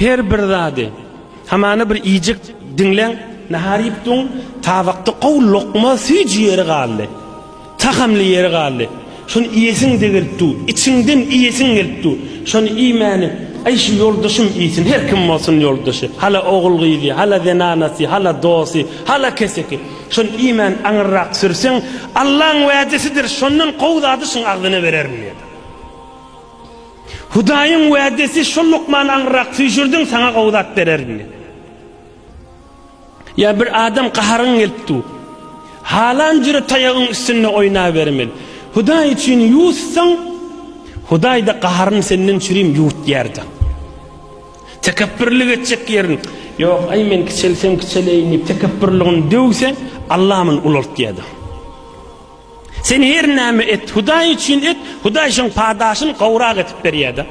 her bir zady hamana bir iyicik dinlen naharipdun tabakda qow lokma süji yeri galdy. Tahamly yeri galdy. Şonu iyesin degirtdi, içinden iyesin geldi. Şonu iýmany, ay şu yoldaşım iyisin, her kim bolsun yoldaşı. Hala oğul gyzy, hala zenanasy, hala dosty, hala keseki. Şonu iman aňyrak sürsen, Allah'ın wädesidir. Şondan qowzady şoň agdyna berermi dedi. Hudaýyň wädesi şo lokmany aňyrak süýjürdüň, saňa qowzat berermi dedi. Ya bir adam qaharyň geldi. Halan jüri taýagyň üstünde oýna bermeli. Hudaý üçin ýuwsaň, Hudaý da qaharyn senden çürim ýurt ýerde. Tekebbürlik etjek ýerin. Ýok, ay men kiçelsem kiçeleýin diýip tekebbürligini döwsen, Allah'ın ulalt diýdi. Sen her näme et, Hudaý üçin et, Hudaý şoň padaşyny gowrak etip berýärdi.